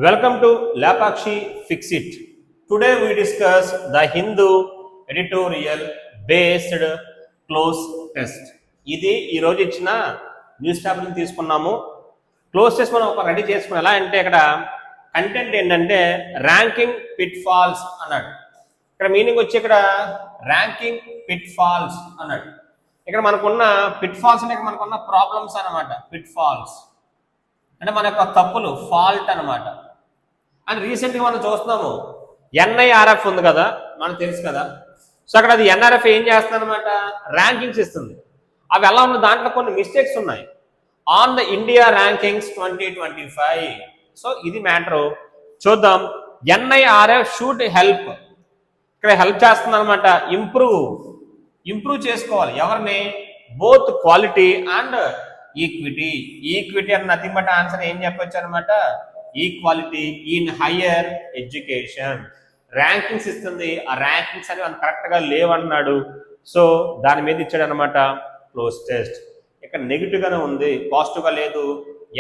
Welcome to Lapakshi Fix It. Today we discuss the Hindu editorial based close test. ఇది ఈరోజు ఇచ్చిన news పేపర్ని తీసుకున్నాము. క్లోజ్ టెస్ట్ మనం ఒక రెడీ చేసుకుని ఎలా అంటే ఇక్కడ కంటెంట్ ఏంటంటే ర్యాంకింగ్ పిట్ ఫాల్స్ అన్నాడు. ఇక్కడ మీనింగ్ వచ్చి ఇక్కడ ర్యాంకింగ్ పిట్ ఫాల్స్ అన్నాడు. ఇక్కడ మనకున్న పిట్ ఫాల్స్ అంటే మనకున్న ప్రాబ్లమ్స్ అన్నమాట. పిట్ ఫాల్స్ అంటే మన యొక్క తప్పులు, ఫాల్ట్ అనమాట. అండ్ రీసెంట్గా మనం చూస్తున్నాము ఎన్ఐఆర్ఎఫ్ ఉంది కదా, మనకు తెలుసు కదా. సో అక్కడ అది ఎన్ఆర్ఎఫ్ ఏం చేస్తుంది అనమాట, ర్యాంకింగ్స్ ఇస్తుంది. అవి ఎలా ఉన్న దాంట్లో కొన్ని మిస్టేక్స్ ఉన్నాయి. On the India rankings 2025. So ఇది మ్యాటరు చూద్దాం. ఎన్ఐఆర్ఎఫ్ షుడ్ హెల్ప్, ఇక్కడ హెల్ప్ చేస్తుంది అనమాట. ఇంప్రూవ్ చేసుకోవాలి ఎవరిని, both quality and equity. Equity అని నథింగ్ బట్ ఆన్సర్ ఏం చెప్పొచ్చు అనమాట, equality in higher education. Rankings ఇస్తుంది, ఆ ర్యాంకింగ్స్ అనేవి అంత కరెక్ట్గా లేవన్నాడు. సో దాని మీద ఇచ్చాడు అనమాట క్లోజ్ టెస్ట్. ఇక్కడ నెగిటివ్గానే ఉంది, పాజిటివ్గా లేదు.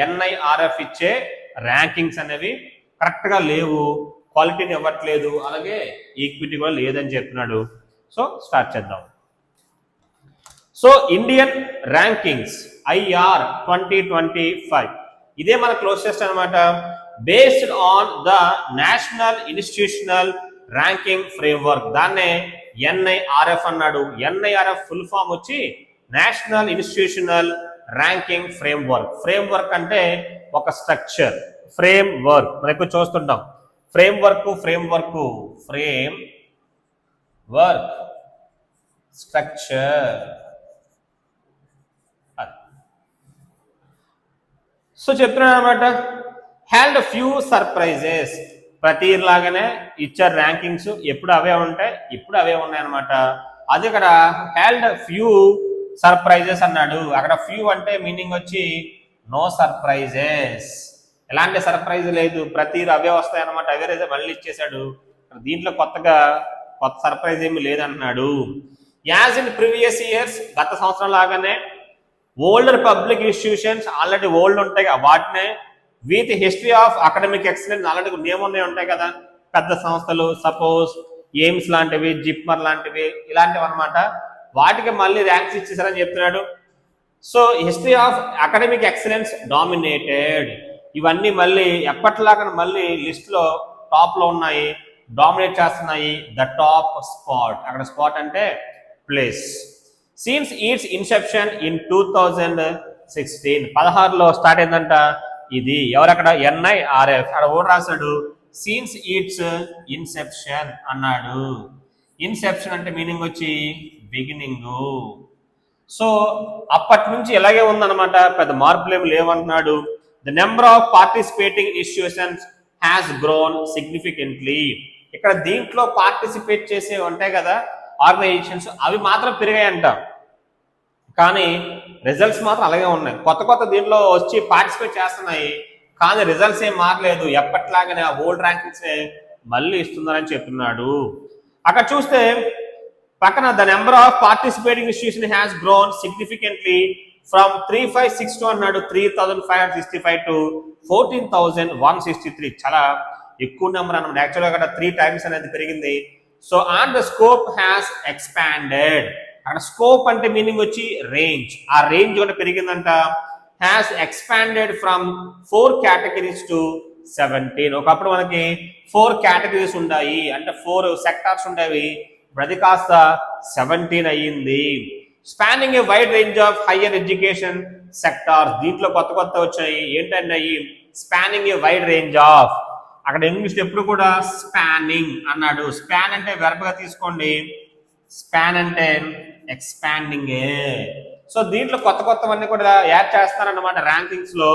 ఎన్ఐఆర్ఎఫ్ ఇచ్చే ర్యాంకింగ్స్ అనేవి కరెక్ట్గా లేవు, క్వాలిటీని ఇవ్వట్లేదు, అలాగే ఈక్విటీ కూడా లేదని చెప్తున్నాడు. సో స్టార్ట్ చేద్దాం. సో ఇండియన్ ర్యాంకింగ్స్ ఐఆర్ 2025 ఇదే మన క్లోజ్ టెస్ట్ అనమాట. Based on the national institutional ranking framework, దాన్నే ఎన్ఐఆర్ఎఫ్ అన్నాడు. ఎన్ఐఆర్ఎఫ్ ఫుల్ ఫామ్ వచ్చి national institutional ranking framework. Framework అంటే ఒక స్ట్రక్చర్, ఫ్రేమ్ వర్క్ మనకు చూస్తుంటాం. Frame work structure. సో చెప్తున్నాను అనమాట, హ్యాండ్ ఫ్యూ సర్ప్రైజెస్. ప్రతి లాగానే ఇచ్చారు ర్యాంకింగ్స్, ఎప్పుడు అవే ఉంటాయి, ఇప్పుడు అవే ఉన్నాయన్నమాట. అది ఇక్కడ హ్యాండ్ ఫ్యూ సర్ప్రైజెస్ అన్నాడు. అక్కడ ఫ్యూ అంటే మీనింగ్ వచ్చి నో సర్ప్రైజెస్, ఎలాంటి సర్ప్రైజ్ లేదు, ప్రతి అవే వస్తాయన్నమాట. అవే రైతే మళ్ళీ ఇచ్చేసాడు. దీంట్లో కొత్త సర్ప్రైజ్ ఏమి లేదంటున్నాడు. యాజ్ ఇన్ ప్రీవియస్ ఇయర్స్, గత సంవత్సరం లాగానే older public institutions already old ఉంటాయి, వాటినే with history of academic excellence already నియమం ఉంటాయి కదా, పెద్ద సంస్థలు, సపోజ్ ఎయిమ్స్ లాంటివి, జిప్మర్ లాంటివి, ఇలాంటివి అనమాట. వాటికి మళ్ళీ ర్యాంక్స్ ఇచ్చేసారని చెప్తున్నాడు. So history of academic excellence dominated, ఇవన్నీ మళ్ళీ ఎప్పటిలాగా మళ్ళీ లిస్ట్లో టాప్లో ఉన్నాయి, డామినేట్ చేస్తున్నాయి. ద టాప్ స్పాట్, అక్కడ స్పాట్ అంటే place. Since its inception in 2016, 16లో స్టార్ట్ అయిందంట ఇది. ఎవరక్కడ, ఎన్ఐఆర్ఎఫ్. అక్కడ ఓడి రాశాడు సిన్స్ ఇట్స్ ఇన్సెప్షన్ అన్నాడు. ఇన్సెప్షన్ అంటే మీనింగ్ వచ్చి బిగినింగ్. సో అప్పటి నుంచి ఇలాగే ఉందన్నమాట, పెద్ద మార్పులు ఏమి లేవంటున్నాడు. The number of participating institutions has grown significantly. ఇక్కడ దీంట్లో పార్టిసిపేట్ చేసే ఉంటాయి కదా ఆర్గనైజేషన్స్, అవి మాత్రం పెరిగాయంట, కానీ రిజల్ట్స్ మాత్రం అలాగే ఉన్నాయి. కొత్త దీంట్లో వచ్చి పార్టిసిపేట్ చేస్తున్నాయి, కానీ రిజల్ట్స్ ఏం మారలేదు, ఎప్పట్లాగానే ఆ ఓల్డ్ ర్యాంకింగ్స్ మళ్ళీ ఇస్తున్నారని చెప్తున్నాడు. అక్కడ చూస్తే పక్కన the number of participating institution has grown significantly from 3562 అన్నాడు, 3565 టు 14,163. చాలా ఎక్కువ నెంబర్ అన్నమాట. యాక్చువల్గా అక్కడ 3 times అనేది పెరిగింది. So and the scope has expanded. అక్కడ స్కోప్ అంటే మీనింగ్ వచ్చి రేంజ్, ఆ రేంజ్ కూడా పెరిగిందంట. Has expanded from 4 categories to 17. ఒకప్పుడు మనకి 4 categories ఉన్నాయి, అంటే 4 సెక్టార్స్ ఉండేవి, అది కాస్త 17 అయ్యింది. Spanning A wide range of higher education sectors, దీంట్లో కొత్త వచ్చాయి. ఏంటంటే అయ్యి spanning A wide range of, అక్కడ ఇంగ్లీష్ ఎప్పుడు కూడా స్పానింగ్ అన్నాడు. స్పాన్ అంటే వెర్బ్ గా తీసుకోండి, స్పాన్ అంటే ఎక్స్పాండింగ్. సో దీంట్లో కొత్తవన్నీ కూడా యాడ్ చేస్తారన్నమాట ర్యాంకింగ్స్ లో,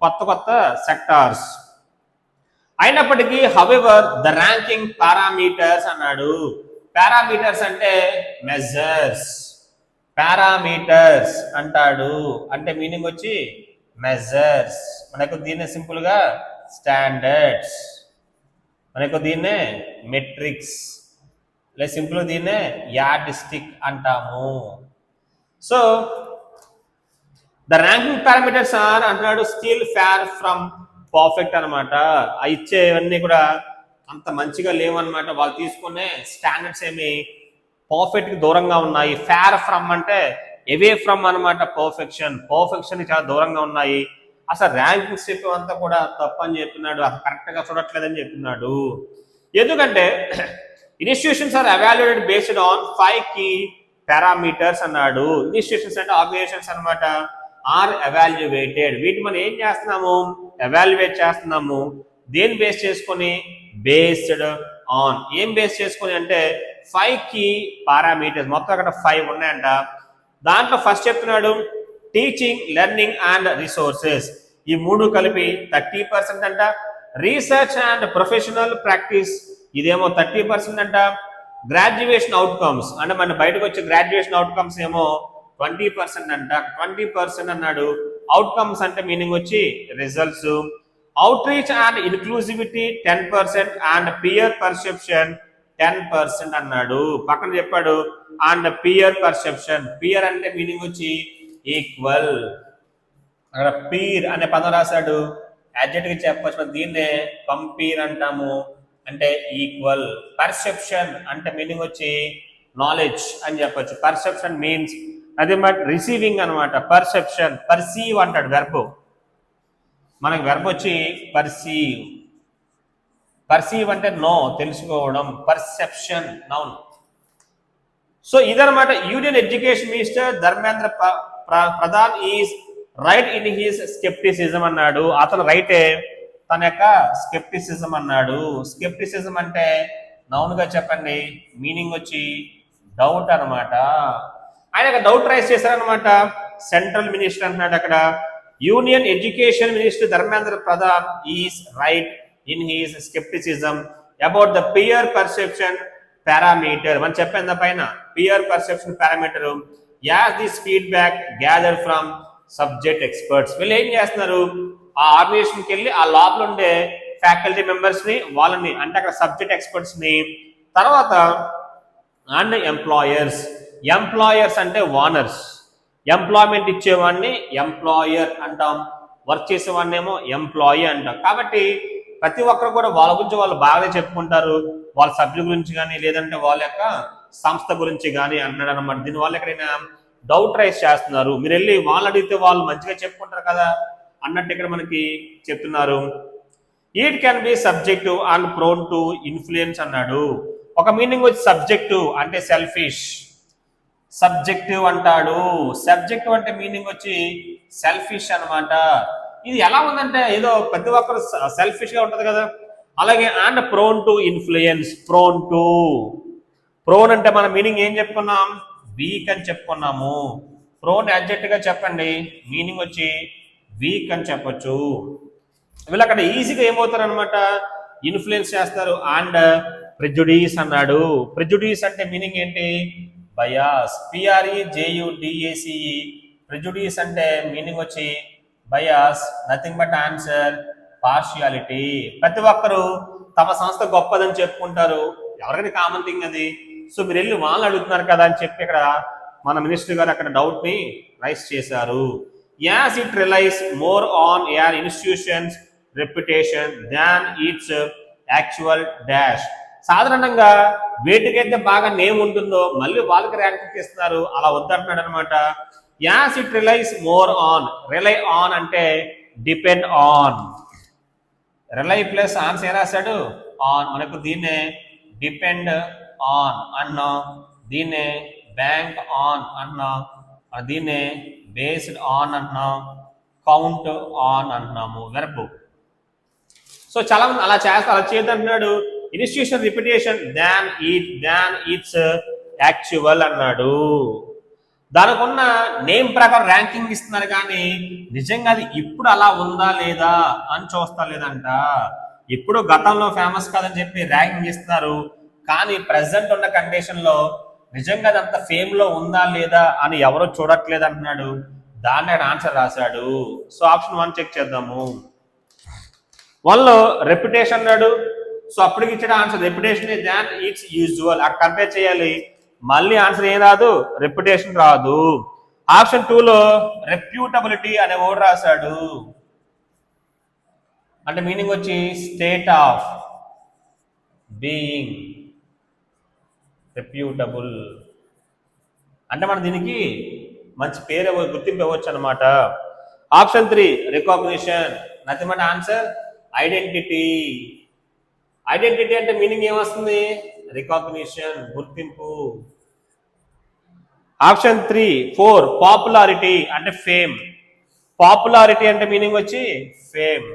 కొత్త సెక్టార్స్. అయినప్పటికీ హవెవర్ ద ర్యాంకింగ్ పారామీటర్స్ అన్నాడు. పారామీటర్స్ అంటే మెజర్స్, పారామీటర్స్ అంటాడు, అంటే మీనింగ్ వచ్చి మెజర్స్. మనకు దీన్ని సింపుల్ గా స్టాండర్డ్స్, మనకు దీన్నే మెట్రిక్స్, లేదా సింపుల్ దీన్నే యార్డ్ స్టిక్ అంటాము. So the ranking parameters are అంటున్నాడు స్టిల్ ఫార్ ఫ్రమ్ పర్ఫెక్ట్ అనమాట. ఆ ఇచ్చేవన్నీ కూడా అంత మంచిగా లేవన్నమాట. వాళ్ళు తీసుకునే స్టాండర్డ్స్ ఏమి పర్ఫెక్ట్ కి దూరంగా ఉన్నాయి. ఫేర్ ఫ్రమ్ అంటే అవే ఫ్రమ్ అనమాట. పర్ఫెక్షన్ చాలా దూరంగా ఉన్నాయి. అసలు ర్యాంకింగ్ స్టెప్ అంతా కూడా తప్పని చెప్తున్నాడు. అసలు కరెక్ట్ గా చూడట్లేదని చెప్తున్నాడు. ఎందుకంటే institutions are evaluated based on 5 key parameters అన్నాడు. ఇన్స్టిట్యూషన్స్ అంటే ఆర్గనైజేషన్స్ అనమాట. ఆర్ ఎవాల్యుయేటెడ్, వీటి మనం ఏం చేస్తున్నాము, ఎవాల్యుయేట్ చేస్తున్నాము. దేని బేస్ చేసుకొని, బేస్డ్ ఆన్, ఏం బేస్ చేసుకొని అంటే 5 కీ పారామీటర్స్, మొత్తం అక్కడ 5 ఉన్నాయంట. దాంట్లో ఫస్ట్ చెప్తున్నాడు టీచింగ్, లెర్నింగ్ అండ్ రిసోర్సెస్, ఈ 3 కలిపి 30% అంట. రీసెర్చ్ అండ్ ప్రొఫెషనల్ ప్రాక్టీస్, ఇదేమో 30% అంట. గ్రాడ్యుయేషన్ అవుట్కమ్స్ అంటే మన బయటకు వచ్చే గ్రాడ్యుయేషన్ అవుట్కమ్స్ ఏమో 20% అంట. 20% అన్నాడు. అవుట్కమ్స్ అంటే మీనింగ్ వచ్చి results. Outreach and inclusivity 10% and peer perception 10% అన్నాడు. పక్కన చెప్పాడు అండ్ పియర్ పర్సెప్షన్, పియర్ అంటే మీనింగ్ వచ్చి ఈక్వల్. అక్కడ పీర్ అనే పదం రాశాడు, యాడ్జెక్టివ్ చెప్పచ్చు, దీన్నే కంపీర్ అంటాము, అంటే ఈక్వల్. పర్సెప్షన్ అంటే మీనింగ్ వచ్చి నాలెడ్జ్ అని చెప్పొచ్చు. పర్సెప్షన్ మీన్స్ అది రిసీవింగ్ అనమాట. పర్సెప్షన్, పర్సీవ్ అంటాడు వెర్బ్, మనకి వెర్బ్ వచ్చి పర్సీవ్. పర్సీవ్ అంటే నో, తెలుసుకోవడం. Perception noun. సో ఇదనమాట. Union education minister Dharmendra Pradhan is right in his scepticism అన్నాడు. అతను రైటే తన యొక్క స్కెప్టిసిజం అన్నాడు. స్కెప్టిసిజం అంటే నౌన్ గా చెప్పండి, మీనింగ్ వచ్చి డౌట్ అనమాట. ఆయన డౌట్ రైజ్ చేశారనమాట. సెంట్రల్ మినిస్టర్ అంటున్నాడు అక్కడ. Union education minister Dharmendra Pradhan is right in his scepticism about the peer perception parameter. మనం చెప్పాను పైన peer perception parameter as this feedback gather from subject experts. వీళ్ళు ఏం చేస్తున్నారు, ఆ ఆర్గనైజేషన్కి వెళ్ళి ఆ లోపల ఉండే ఫ్యాకల్టీ మెంబర్స్ ని, వాళ్ళని అంటే అక్కడ సబ్జెక్ట్ ఎక్స్పర్ట్స్ ని, తర్వాత అండ్ ఎంప్లాయర్స్. ఎంప్లాయర్స్ అంటే ఓనర్స్, ఎంప్లాయ్మెంట్ ఇచ్చేవాడిని ఎంప్లాయర్ అంటాం, వర్క్ చేసేవాడిని ఏమో ఎంప్లాయీ అంటాం. కాబట్టి ప్రతి ఒక్కరు కూడా వాళ్ళ గురించి వాళ్ళు బాగానే చెప్పుకుంటారు, వాళ్ళ సబ్జెక్ట్ గురించి కానీ లేదంటే వాళ్ళ యొక్క సంస్థ గురించి కానీ అన్నాడు అనమాట. దీనివల్ల ఎక్కడైనా డౌట్ రైజ్ చేస్తున్నారు. మీరు వెళ్ళి వాళ్ళు అడిగితే వాళ్ళు మంచిగా చెప్పుకుంటారు కదా అన్నట్టు ఇక్కడ మనకి చెప్తున్నారు. It can be subjective and prone to influence అన్నాడు. ఒక మీనింగ్ వచ్చి సబ్జెక్టివ్ అంటే సెల్ఫిష్, సబ్జెక్టివ్ అంటాడు. సబ్జెక్టివ్ అంటే మీనింగ్ వచ్చి సెల్ఫిష్ అనమాట. ఇది ఎలా ఉందంటే ఏదో ప్రతి ఒక్కరు సెల్ఫిష్ గా ఉంటది కదా, అలాగే and prone to influence. Prone అంటే మన మీనింగ్ ఏం చెప్పుకున్నాం, వీక్ అని చెప్పుకున్నాము. ప్రోన్ యాడ్జెక్టివ్ గా చెప్పండి, మీనింగ్ వచ్చి వీక్ అని చెప్పొచ్చు. వీళ్ళు అక్కడ ఈజీగా ఏమవుతారు అనమాట, ఇన్ఫ్లుయెన్స్ చేస్తారు. అండ్ ప్రెజుడీస్ అన్నాడు. ప్రెజుడీస్ అంటే మీనింగ్ ఏంటి, బయాస్. PREJUDACE. ప్రెజుడీస్ అంటే మీనింగ్ వచ్చి bias, nothing but answer partiality. ప్రతి ఒక్కరు తమ సంస్థ గొప్పదని చెప్పుకుంటారు, ఎవరికైనా కామన్ థింగ్ అది. సో మీరు వెళ్ళి వాళ్ళు అడుగుతున్నారు కదా అని చెప్పి ఇక్కడ మన మినిస్టర్ గారు అక్కడ డౌట్ ని రైజ్ చేశారు. As it relies more on an institution's reputation than its actual dash. సాధారణంగా వేటికైతే బాగా నేమ్ ఉంటుందో మళ్ళీ వాళ్ళకి ర్యాంక్ ఇస్తున్నారు, అలా వద్దంటున్నాడు అనమాట. As it relies more on. Rely on అంటే depend on. Rely plus ons ఏ రాశాడు, ఆన్. మనకు దీన్నే డిపెండ్ ఆన్ అన్నాం, దీన్నే బ్యాంక్ ఆన్ అన్నాం, దీన్నే బేస్డ్ ఆన్ అన్నాం, కౌంట్ ఆన్ అంటున్నాము వెర్బ్. సో చాలా మంది అలా చేస్తారు, అలా చేయదంటున్నాడు. Institution reputation than its actual అన్నాడు. దానికి ఉన్న నేమ్ ప్రకారం ర్యాంకింగ్ ఇస్తున్నారు కానీ నిజంగా అది ఇప్పుడు అలా ఉందా లేదా అని చూస్తా లేదంట. ఇప్పుడు గతంలో ఫేమస్ కాదని చెప్పి ర్యాంకింగ్ ఇస్తున్నారు, కానీ ప్రెసెంట్ ఉన్న కండిషన్ లో నిజంగా అది అంత ఫేమ్ లో ఉందా లేదా అని ఎవరో చూడట్లేదు అంటున్నాడు. దాన్ని ఆయన ఆన్సర్ రాశాడు. సో ఆప్షన్ 1 చెక్ చేద్దాము. 1లో రెప్యుటేషన్ అన్నాడు. సో అప్పటికి ఇచ్చిన answer reputation than it's usual. అక్కడ కంపేర్ చేయాలి, మళ్ళీ ఆన్సర్ ఏం రాదు, రెప్యుటేషన్ రాదు. ఆప్షన్ 2లో రెప్యూటబిలిటీ అనే వర్డ్ రాశాడు. అంటే మీనింగ్ వచ్చి స్టేట్ ఆఫ్ బీయింగ్ రెప్యూటబుల్, అంటే మనం దీనికి మంచి పేరు గుర్తింపు ఇవ్వచ్చు అనమాట. Option 3 recognition, nothing but answer identity. Identity అంటే మీనింగ్ ఏమొస్తుంది? రికాగ్నిషన్, గుర్తింపు. ఆప్షన్ 4 పాపులారిటీ అంటే ఫేమ్. పాపులారిటీ అంటే మీనింగ్ వచ్చి ఫేమ్.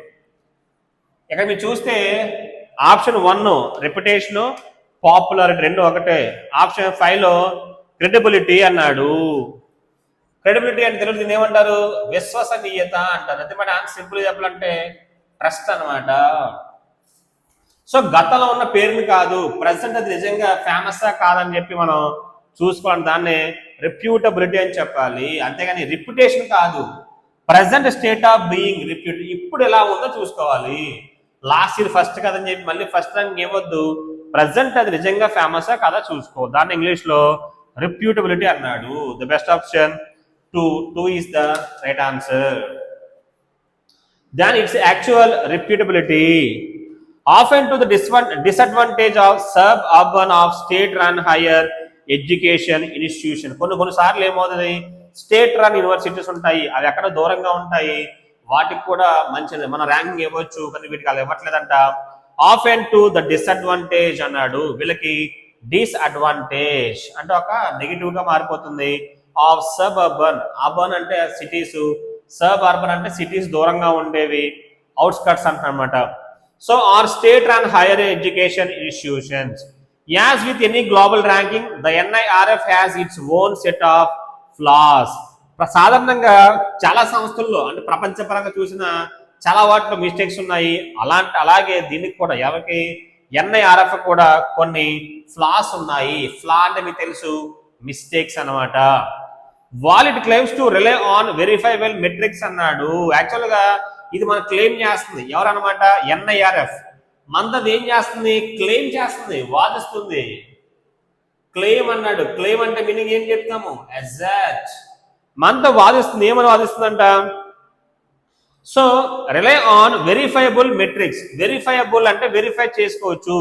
ఇక్కడ మీరు చూస్తే ఆప్షన్ 1 రెప్యుటేషన్, పాపులారిటీ రెండు ఒకటే. ఆప్షన్ 5లో క్రెడిబిలిటీ అన్నాడు. క్రెడిబిలిటీ అంటే తెలుగు దీన్ని ఏమంటారు? విశ్వసనీయత అంటారు. అంటే మన సింపుల్ చెప్పాలంటే ట్రస్ట్ అనమాట. సో గతంలో ఉన్న పేరుని కాదు, ప్రజెంట్ అది నిజంగా ఫేమస్సా కాదని చెప్పి మనం చూసుకోవాలి. దాన్ని రెప్యూటబిలిటీ అని చెప్పాలి, అంతేగాని రిప్యుటేషన్ కాదు. ప్రజెంట్ స్టేట్ ఆఫ్ బీయింగ్ రిప్యూట్, ఇప్పుడు ఎలా ఉందో చూసుకోవాలి. లాస్ట్ ఇయర్ ఫస్ట్ కదని చెప్పి మళ్ళీ ఫస్ట్ ర్యాంక్ ఏమొద్దు, ప్రజెంట్ అది నిజంగా ఫేమసా కదా చూసుకో. దాన్ని ఇంగ్లీష్లో రెప్యూటబిలిటీ అన్నాడు. The best option 2 is the right answer. Then it's actual reputability. Often to the disadvantage of suburban of state-run higher education institution. కొన్ని సార్లు ఏమవుతుంది, స్టేట్ రన్ యూనివర్సిటీస్ ఉంటాయి, అవి ఎక్కడ దూరంగా ఉంటాయి, వాటికి కూడా మంచిది మన ర్యాంకింగ్ ఇవ్వచ్చు, కానీ వీటికి అలా ఇవ్వట్లేదంట. ఆఫెన్ టు ద డిసడ్వాంటేజ్ అన్నాడు. వీళ్ళకి డిస్అడ్వాంటేజ్ అంటే ఒక నెగిటివ్ గా మారిపోతుంది. ఆఫ్ సబ్ అర్బన్, అర్బన్ అంటే సిటీస్, సబ్ అర్బన్ అంటే సిటీస్ దూరంగా ఉండేవి, అవుట్స్కట్స్ అంటనమాట. So or state run higher education institutions. As with any global ranking the NIRF has its own set of flaws. సాధారణంగా చాలా సంస్థల్లో అంటే ప్రపంచపరంగా చూసిన చాలా వాటిలో మిస్టేక్స్ ఉన్నాయి. అలాగే దీనికి కూడా ఎవరికి NIRF కూడా కొన్ని ఫ్లాస్ ఉన్నాయి. ఫ్లా అంటే మీకు తెలుసు మిస్టేక్స్ అన్నమాట. While it claims to rely on verifiable metrics అన్నాడు. యాక్చువల్గా ఇది మనం క్లెయిమ్ చేస్తుంది ఎవరన్నమాట? NIRF. మనది ఏం చేస్తుంది? క్లెయిమ్ చేస్తుంది, వాదిస్తుంది. క్లెయిమ్ అన్నాడు. క్లెయిమ్ అంటే మీనింగ్ ఏం చెప్తాము? ఎగ్జాక్ట్. మనతో వాదిస్తుంది. ఏమని వాదిస్తుందంట? So rely on verifiable metrics. Verifiable అంటే వెరిఫై చేసుకోవచ్చు,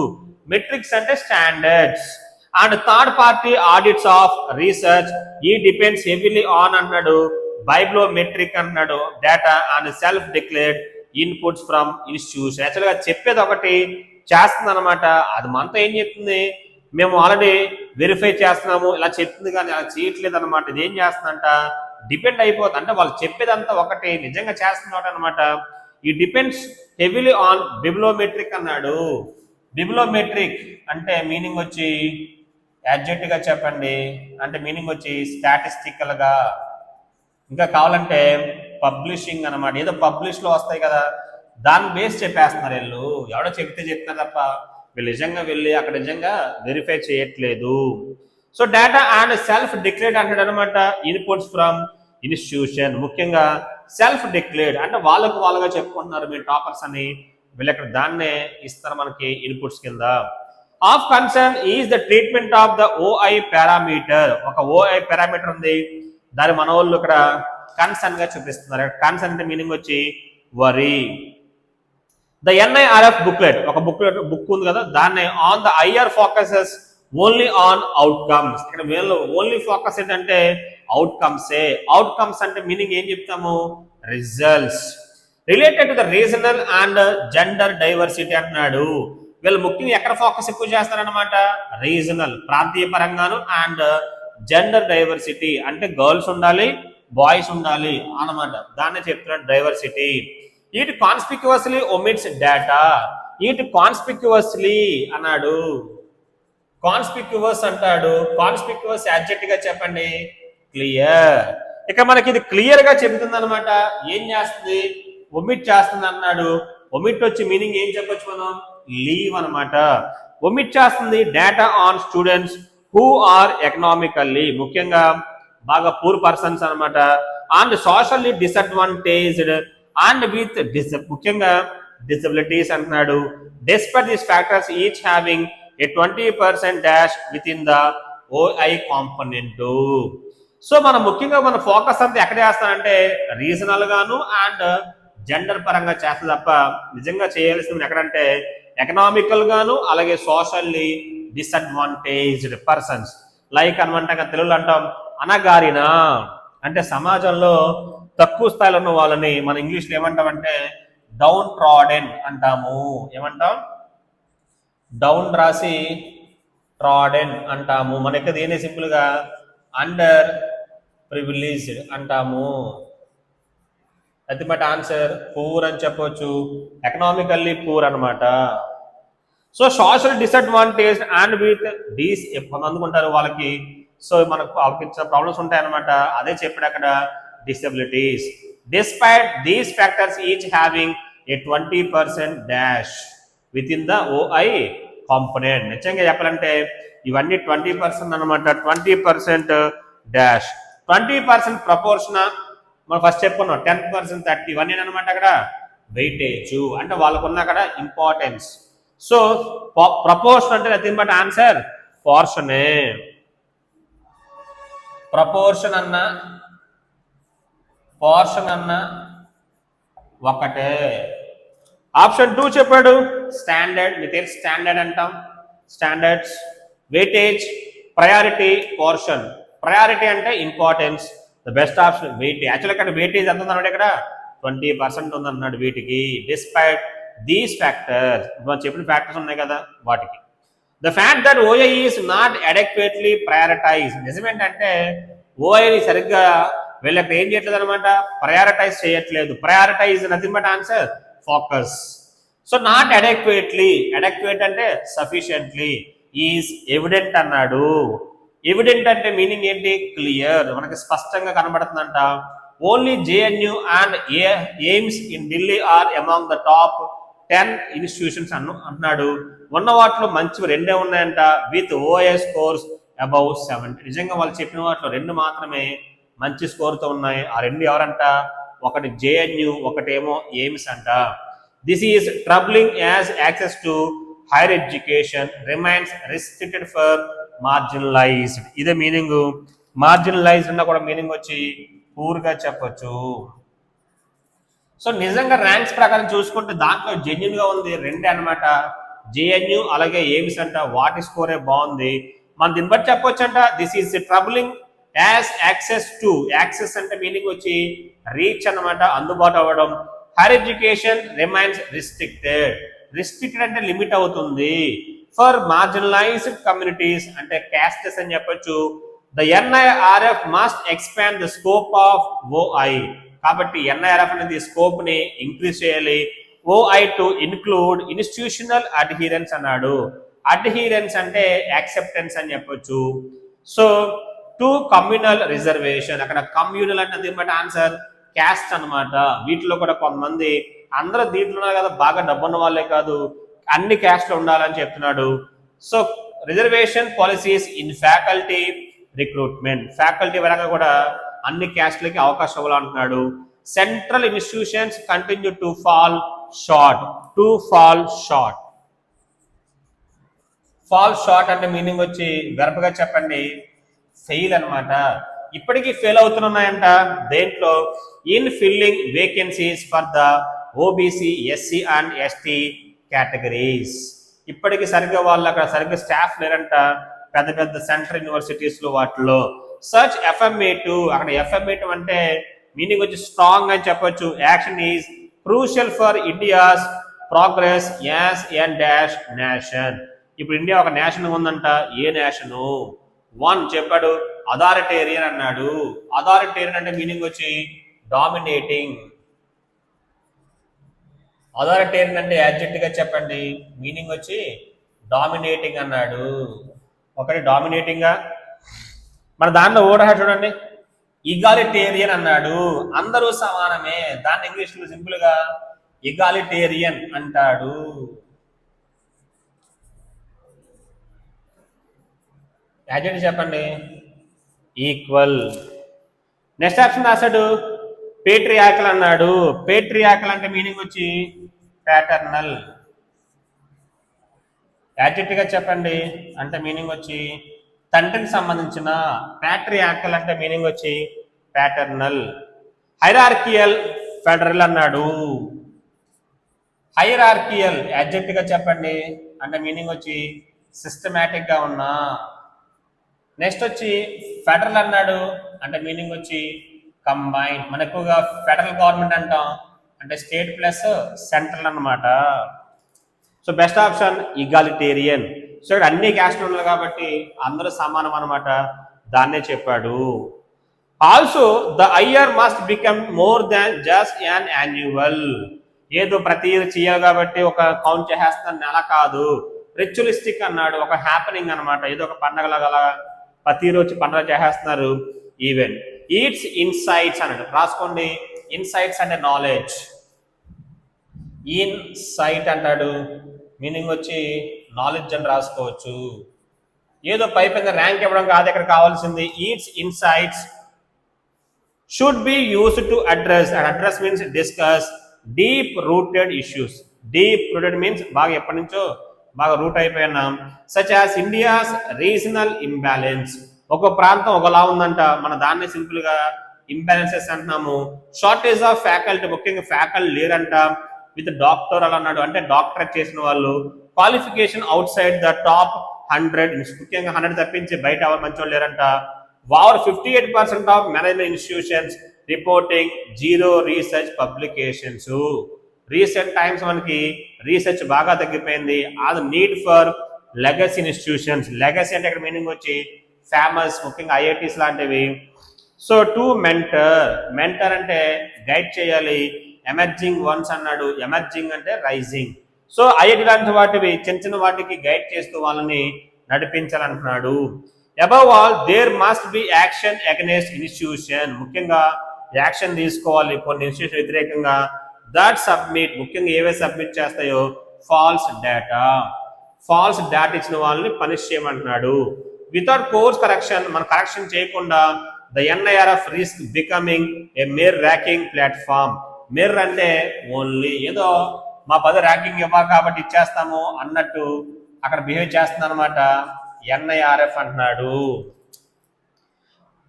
మెట్రిక్స్ అంటే standards. And third party audits of research ఈ డిపెండ్స్ హెవీలీ ఆన్ అన్నాడు బైబ్లోమెట్రిక్ అన్నాడు data and self declared inputs from institution. యాక్చువల్గా చెప్పేది ఒకటి చేస్తుంది అనమాట, అది మనతో ఏం చెప్తుంది? మేము ఆల్రెడీ వెరిఫై చేస్తున్నాము ఇలా చెప్తుంది, కానీ అలా చేయట్లేదు అనమాట. ఇది ఏం చేస్తుందంట? డిపెండ్ అయిపోతుంది. అంటే వాళ్ళు చెప్పేదంతా ఒకటి, నిజంగా చేస్తున్నమాట అనమాట. ఈ డిపెండ్స్ హెవీలీ ఆన్ బిబ్లోమెట్రిక్ అన్నాడు. బిబ్లోమెట్రిక్ అంటే మీనింగ్ వచ్చి యాడ్జెక్టివ్ గా చెప్పండి, అంటే మీనింగ్ వచ్చి స్టాటిస్టికల్ గా. ఇంకా కావాలంటే పబ్లిషింగ్ అనమాట. ఏదో పబ్లిష్ లో వస్తాయి కదా, దాన్ని బేస్ చెప్పేస్తున్నారు వీళ్ళు. ఎవడో చెప్తే చెప్తున్నారు తప్ప వీళ్ళు నిజంగా వెళ్ళి అక్కడ నిజంగా వెరిఫై చేయట్లేదు. So data and self declared అంటాడు అనమాట ఇన్పుట్స్ ఫ్రమ్ ఇన్స్టిట్యూషన్. ముఖ్యంగా సెల్ఫ్ డిక్లేర్డ్ అంటే వాళ్ళుగా చెప్పుకుంటున్నారు మీరు టాపర్స్ అని, వీళ్ళు ఇక్కడ దాన్నే ఇస్తారు మనకి ఇన్పుట్స్ కింద. Of concern is the treatment of the OI parameter. ఒక OI పారామీటర్ ఉంది, దాని మన వాళ్ళు ఇక్కడ కన్సర్న్ గా చూపిస్తున్నారు. కన్సర్న్ అంటే మీనింగ్ వచ్చి వరీ. ద NIRF బుక్లెట్, ఒక బుక్ ఉంది కదా, దాన్ని on the IR focuses only on outcomes. ఇక్కడ వీళ్ళు ఓన్లీ ఫోకస్ ఏంటంటే అవుట్కమ్సే. అవుట్కమ్స్ అంటే మీనింగ్ ఏం చెప్తాము? Results. Related to the regional and gender diversity అంటున్నాడు. వీళ్ళు ముఖ్యంగా ఎక్కడ ఫోకస్ ఎక్కువ చేస్తారనమాట? రీజనల్, ప్రాంతీయ పరంగాను, అండ్ జెండర్ డైవర్సిటీ అంటే గర్ల్స్ ఉండాలి, బాయ్స్ ఉండాలి అన్నమాట. దాన్నే చెప్తున్నాడు diversity. It conspicuously omits data. It conspicuously అన్నాడు. కాన్స్పిక్యువస్ అంటాడు. కాన్స్పిక్యువస్ యాడ్జెక్టివ్ గా చెప్పండి, క్లియర్. ఇక మనకి ఇది క్లియర్ గా చెబుతుంది అనమాట. ఏం చేస్తుంది? ఒమిట్ చేస్తుంది అన్నాడు. ఒమిట్ వచ్చి మీనింగ్ ఏం చెప్పొచ్చు మనం? లీవ్ అనమాట. ఒమిట్ చేస్తుంది data on students who are economically, ముఖ్యంగా బాగా పూర్ పర్సన్స్ అనమాట, and socially disadvantaged and with ముఖ్యంగా డిసబిలిటీస్ అంటున్నాడు. Despite these factors each having a 20% dash with in the OI component. So మనం ముఖ్యంగా మన ఫోకస్ అంతా ఎక్కడ చేస్తానంటే రీజనల్ గాను అండ్ జెండర్ పరంగా చేస్తుంది తప్ప నిజంగా చేయాల్సింది ఎక్కడంటే ఎకనామికల్ గాను అలాగే సోషల్లీ డిసడ్వాంటేజ్డ్ పర్సన్స్ లైక్ అనమాట తెలుగులో అంటాం అనగారిన అంటే సమాజంలో తక్కువ స్థాయిలో ఉన్న వాళ్ళని మన ఇంగ్లీష్లో ఏమంటామంటే డౌన్ ట్రాడెన్ అంటాము. ఏమంటాం? డౌన్ రాసి ట్రాడెన్ అంటాము. మనకి దేని సింపుల్ గా అండర్ ప్రివిలేజ్డ్ అంటాము. అల్టిమేట్ ఆన్సర్ పూర్ అని చెప్పొచ్చు, ఎకనామికల్లీ పూర్ అనమాట. So social disadvantage and with these అందుకుంటారు వాళ్ళకి. సో మనకు వాళ్ళకి ప్రాబ్లమ్స్ ఉంటాయి అనమాట. అదే చెప్పాడు అక్కడ disabilities. Despite these factors each having a 20% dash with in the ఓఐ component. నిజంగా చెప్పాలంటే ఇవన్నీ 20% అనమాట. 20% డాష్ 20% ప్రపోర్షన్ మనం ఫస్ట్ చెప్పుకున్నాం. 10% 30 ఇవన్నీ అనమాట అక్కడ వెయిటేజ్ అంటే వాళ్ళకున్న అక్కడ ఇంపార్టెన్స్. సో ప్రపోర్షన్ అంటే నథింగ్ బట్ ఆన్సర్ పోర్షనే. ప్రపోర్షన్ అన్న పోర్షన్ అన్న ఒకటే. ఆప్షన్ 2 చెప్పాడు స్టాండర్డ్. మీకు తెలిసి స్టాండర్డ్ అంటాం. Standards, weightage, priority, portion. Priority అంటే importance, the best option weightage. Actual ఇక్కడ వెయిటేజ్ ఎంత ఉందన్నాడు? ఇక్కడ 20% ఉందన్నాడు వీటికి. డిస్పైట్ దీస్ ఫ్యాక్టర్స్, మనం చెప్పిన ఫ్యాక్టర్స్ ఉన్నాయి కదా వాటికి. The fact that OI is not adequately prioritise. నిజమేంటంటే ఓఐని సరిగ్గా వీళ్ళకి ఏం చేయట్లేదు అనమాట, ప్రయారిటైజ్ చేయట్లేదు. Prioritise nothing but answer focus. So not adequately, adequate అంటే సఫిషియెంట్లీ, ఈజ్ ఎవిడెంట్ అన్నాడు. ఎవిడెంట్ అంటే మీనింగ్ ఏంటి? క్లియర్, మనకి స్పష్టంగా కనబడుతుందంట. Only JNU and AIIMS in Delhi are among the top 10 institutions అంటున్నాడు. ఉన్న వాటిలో మంచి 2 ఉన్నాయంట విత్ ఓఐ స్కోర్స్ అబౌవ్ 70. నిజంగా వాళ్ళు చెప్పిన వాటిలో 2 మాత్రమే మంచి స్కోర్తో ఉన్నాయి. ఆ 2 ఎవరంట? ఒకటి జేఎన్యూ, ఒకటేమో ఎయిమ్స్ అంట. This is troubling as access to higher education remains restricted for marginalised. ఇదే మీనింగ్. మార్జినలైజ్డ్ అన్న కూడా మీనింగ్ వచ్చి పూర్గా చెప్పొచ్చు. సో నిజంగా ర్యాంక్స్ ప్రకారం చూసుకుంటే దాంట్లో జెన్యున్ గా ఉంది 2 అనమాట. జేఎన్యూ అలాగే ఎయిమ్స్ అంట, వాటి స్కోరే బాగుంది. మనం దీన్ని బట్టి చెప్పొచ్చు అంట this is troubling as access to. Access అంటే మీనింగ్ వచ్చి రీచ్ అనమాట, అందుబాటు అవ్వడం. Higher education remains restricted. Restricted అంటే లిమిట్ అవుతుంది. ఫర్ మార్జినలైజ్డ్ కమ్యూనిటీస్ అంటే క్యాస్టెస్ అని చెప్పొచ్చు. The NIRF must expand the scope of ఓఐ. కాబట్టి ఎన్ఐఆర్ఎఫ్ అనేది స్కోప్ ని ఇంక్రీజ్ చేయాలి. ఓఐ టు ఇన్క్లూడ్ ఇన్స్టిట్యూషనల్ అడ్హీరెన్స్ అన్నాడు. అడ్హీరెన్స్ అంటే యాక్సెప్టెన్స్ అని చెప్పొచ్చు. సో టు కమ్యూనల్ రిజర్వేషన్, అక్కడ కమ్యూనల్ అంటే బట్ ఆన్సర్ క్యాస్ట్ అనమాట. వీటిలో కూడా కొంతమంది అందరూ దీంట్లో ఉన్నారు కదా, బాగా డబ్బున్న వాళ్ళే కాదు, అన్ని క్యాస్ట్లు ఉండాలని చెప్తున్నాడు. So reservation policies in faculty recruitment, faculty పరంగా కూడా అన్ని క్యాస్ట్లకి అవకాశం ఇవ్వాలంటున్నాడు. Central institutions continue to fall short. To fall short. Fall short అంటే మీనింగ్ వచ్చి గర్భగా చెప్పండి ఫెయిల్ అనమాట. ఇప్పటికీ ఫెయిల్ అవుతున్నాయంట దేంట్లో? In filling vacancies for the OBC, SC and ST categories. ఇప్పటికీ సరిగ్గా వాళ్ళు అక్కడ సరిగ్గా స్టాఫ్ లేరంట పెద్ద పెద్ద సెంట్రల్ యూనివర్సిటీస్ లో వాటిలో. సచ్ FMA2, అక్కడ FMA2 అంటే మీనింగ్ వచ్చి స్ట్రాంగ్ అని చెప్పొచ్చు. Action is crucial for India's progress as N dash nation. ఇప్పుడు ఇండియా ఒక నేషన్ ఉందంట. ఏ నేషను? 1 చెప్పాడు అథారిటేరియన్ అన్నాడు. అథారిటేరియన్ అంటే మీనింగ్ వచ్చి డామినేటింగ్. అథారిటేరియన్ అంటే యాడ్జెక్టివ్ గా చెప్పండి, మీనింగ్ వచ్చి డామినేటింగ్ అన్నాడు. ఒకటి డామినేటింగ్ గా. మన దాంట్లో ఓడ చూడండి ఇగాలిటేరియన్ అన్నాడు. అందరూ సమానమే, దాన్ని ఇంగ్లీష్ లో సింపుల్ గా ఇగాలిటేరియన్ అంటాడు. యాడ్జెక్టివ్ చెప్పండి ఈక్వల్. నెక్స్ట్ ఆప్షన్ రాశాడు పేట్రియాకల్ అన్నాడు. పేట్రియాకల్ అంటే మీనింగ్ వచ్చి ప్యాటర్నల్. యాడ్జెక్టివ్ గా చెప్పండి అంటే మీనింగ్ వచ్చి తండ్రికి సంబంధించిన. ప్యాట్రియాకల్ అంటే మీనింగ్ వచ్చి ప్యాటర్నల్. హైరార్కియల్ ఫెడరల్ అన్నాడు. హైరార్కియల్ యాడ్జెక్టివ్ గా చెప్పండి అంటే మీనింగ్ వచ్చి సిస్టమేటిక్ గా ఉన్నా. నెక్స్ట్ వచ్చి ఫెడరల్ అన్నాడు అంటే మీనింగ్ వచ్చి కంబైన్. మన ఎక్కువగా ఫెడరల్ గవర్నమెంట్ అంటాం అంటే స్టేట్ ప్లస్ సెంట్రల్ అన్నమాట. So best option egalitarian. So ఇక్కడ అన్ని క్యాస్ట్లు ఉన్నాయి కాబట్టి అందరూ సమానం అనమాట, దాన్నే చెప్పాడు. Also the year must become more than just an annual. ఏదో ప్రతి ఇయర్ చేయాలి కాబట్టి ఒక కౌంట్ చేసేస్తాను నెల కాదు. రిచువలిస్టిక్ అన్నాడు, ఒక హ్యాపెనింగ్ అనమాట, ఏదో ఒక పండగలాగా ప్రతిరోజు పండగ చేసేస్తున్నారు. ఈవెన్ ఈట్స్ ఇన్సైట్స్ అన్నాడు, రాసుకోండి. ఇన్సైట్స్ అంటే నాలెడ్జ్. ఇన్ సైట్ అంటాడు మీనింగ్ వచ్చి నాలెడ్జ్ అని రాసుకోవచ్చు. ఏదో పైన ర్యాంక్ ఇవ్వడం కాదు ఇక్కడ కావాల్సింది. Eats insights should be used to address, and address means discuss deep rooted issues. Deep rooted means బాగా ఎప్పటి నుంచో బాగా రూట్ అయిపోయినాం. Such as India's regional imbalance. ఒక ప్రాంతం ఒకలా ఉందంట, మన దాన్ని సింపుల్ గా ఇంబ్యాలెన్సెస్ అంటున్నాము. షార్టేజ్ ఆఫ్ ఫ్యాకల్టీ, ముఖ్యంగా ఫ్యాకల్టీ లేరంట. విత్ డాక్టర్ అలా అన్నాడు అంటే డాక్టరేట్ చేసిన వాళ్ళు. Qualification outside the top 100, ముఖ్యంగా 100 తప్పించి బయట ఎవరు మంచి వాళ్ళు లేరంట. Over 58% of management institutions reporting zero research publications. Recent times మనకి రీసెర్చ్ బాగా తగ్గిపోయింది. అది need for legacy institutions. Legacy అంటే ఇక్కడ మీనింగ్ వచ్చి ఫేమస్, ముఖ్యంగా ఐఐటీస్ లాంటివి. సో టు మెంటర్, మెంటర్ అంటే గైడ్ చేయాలి. ఎమర్జింగ్ వన్స్ అన్నాడు, ఎమర్జింగ్ అంటే రైజింగ్. సో ఐఐటి లాంటి వాటివి చిన్న చిన్న వాటికి గైడ్ చేస్తూ వాళ్ళని నడిపించాలంటున్నాడు. Above all there must be action against institution. ముఖ్యంగా యాక్షన్ తీసుకోవాలి కొన్ని ఇన్స్టిట్యూషన్ వ్యతిరేకంగా. దట్ సబ్మిట్, ముఖ్యంగా ఏవే సబ్మిట్ చేస్తాయో ఫాల్స్ డేటా. ఫాల్స్ డేటా ఇచ్చిన వాళ్ళని పనిష్ చేయమంటున్నాడు. వితౌట్ కోర్స్ కరెక్షన్, మన కరెక్షన్ చేయకుండా the NIRF risk becoming a mere ranking platform. Mere అంటే ఓన్లీ ఏదో మా 10 ర్యాంకింగ్ ఇవ్వాలి కాబట్టి ఇచ్చేస్తాము అన్నట్టు అక్కడ బిహేవ్ చేస్తుంది అనమాట. ఎన్ఐఆర్ఎఫ్ అంటున్నాడు.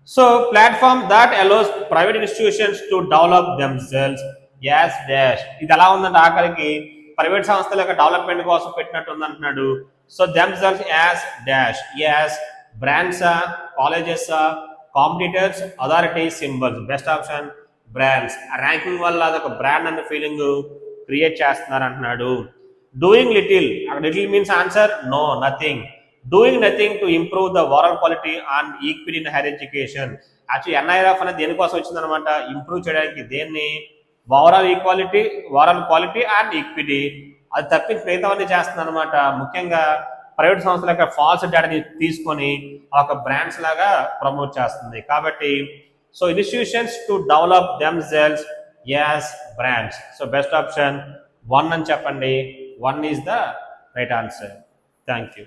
So platform that allows private institutions to develop themselves as dash. ఇది ఎలా ఉందంటే ఆఖరికి ప్రైవేట్ సంస్థల యొక్క డెవలప్మెంట్ కోసం పెట్టినట్టు ఉంది అంటున్నాడు. So themselves as dash, as brands, colleges, competitors, authorities, symbols. Best option brands. Ranking వల్ల అదొక బ్రాండ్ అనే ఫీలింగ్ క్రియేట్ చేస్తున్నారు అంటున్నాడు. డూయింగ్ లిటిల్, అక్కడ little means answer no, nothing. Doing nothing to improve the overall quality and equity in higher education. Actually NIRF అనేది దేనికోసం వచ్చిందనమాట, improve చేయడానికి. దేన్ని? Overall equality, overall quality and equity. అది తప్పించి మిగతావన్నీ చేస్తుంది అనమాట. ముఖ్యంగా ప్రైవేట్ సంస్థల యొక్క ఫాల్స్ డేటాని తీసుకొని ఒక బ్రాండ్స్ లాగా ప్రమోట్ చేస్తుంది. కాబట్టి so institutions to develop themselves as brands. So best option 1 అని చెప్పండి. 1 is the right answer. Thank you.